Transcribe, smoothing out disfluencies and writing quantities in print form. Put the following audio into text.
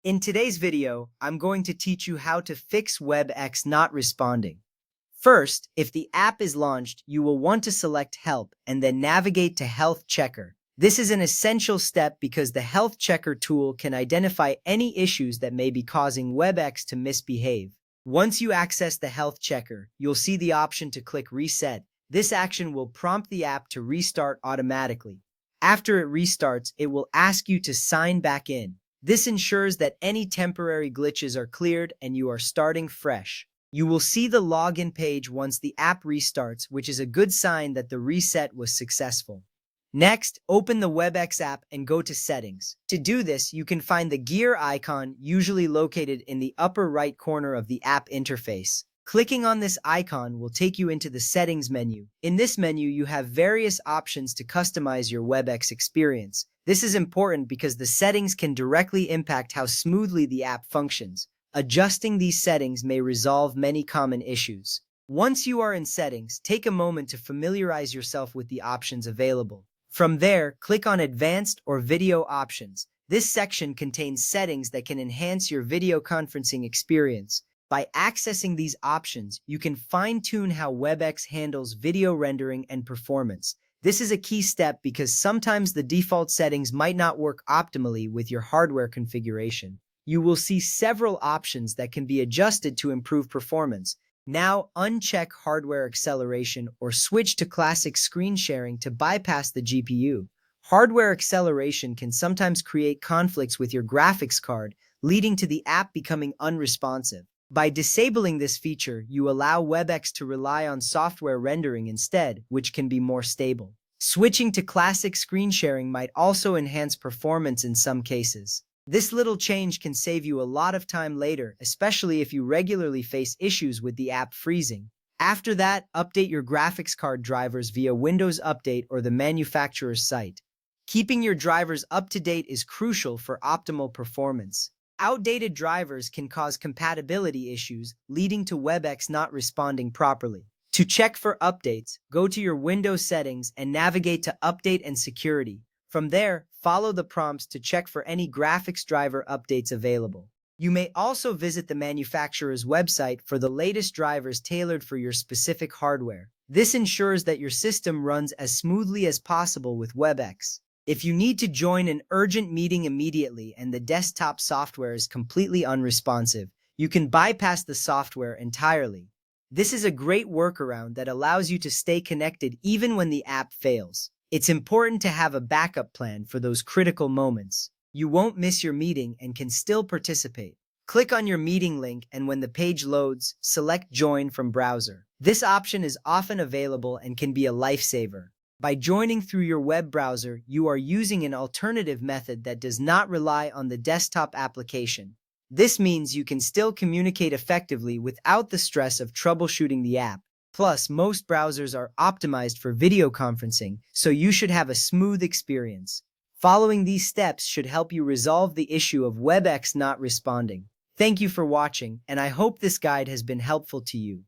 In today's video, I'm going to teach you how to fix Webex Not Responding. First, if the app is launched, you will want to select Help and then navigate to Health Checker. This is an essential step because the Health Checker tool can identify any issues that may be causing Webex to misbehave. Once you access the Health Checker, you'll see the option to click Reset. This action will prompt the app to restart automatically. After it restarts, it will ask you to sign back in. This ensures that any temporary glitches are cleared and you are starting fresh. You will see the login page once the app restarts, which is a good sign that the reset was successful. Next, open the Webex app and go to Settings. To do this, you can find the gear icon, usually located in the upper right corner of the app interface. Clicking on this icon will take you into the Settings menu. In this menu, you have various options to customize your Webex experience. This is important because the settings can directly impact how smoothly the app functions. Adjusting these settings may resolve many common issues. Once you are in Settings, take a moment to familiarize yourself with the options available. From there, click on Advanced or Video Options. This section contains settings that can enhance your video conferencing experience. By accessing these options, you can fine-tune how Webex handles video rendering and performance. This is a key step because sometimes the default settings might not work optimally with your hardware configuration. You will see several options that can be adjusted to improve performance. Now, uncheck hardware acceleration or switch to classic screen sharing to bypass the GPU. Hardware acceleration can sometimes create conflicts with your graphics card, leading to the app becoming unresponsive. By disabling this feature, you allow Webex to rely on software rendering instead, which can be more stable. Switching to classic screen sharing might also enhance performance in some cases. This little change can save you a lot of time later, especially if you regularly face issues with the app freezing. After that, update your graphics card drivers via Windows Update or the manufacturer's site. Keeping your drivers up to date is crucial for optimal performance. Outdated drivers can cause compatibility issues, leading to Webex not responding properly. To check for updates, go to your Windows settings and navigate to Update and Security. From there, follow the prompts to check for any graphics driver updates available. You may also visit the manufacturer's website for the latest drivers tailored for your specific hardware. This ensures that your system runs as smoothly as possible with Webex. If you need to join an urgent meeting immediately and the desktop software is completely unresponsive, you can bypass the software entirely. This is a great workaround that allows you to stay connected even when the app fails. It's important to have a backup plan for those critical moments. You won't miss your meeting and can still participate. Click on your meeting link and when the page loads, select Join from Browser. This option is often available and can be a lifesaver. By joining through your web browser, you are using an alternative method that does not rely on the desktop application. This means you can still communicate effectively without the stress of troubleshooting the app. Plus, most browsers are optimized for video conferencing, so you should have a smooth experience. Following these steps should help you resolve the issue of Webex not responding. Thank you for watching, and I hope this guide has been helpful to you.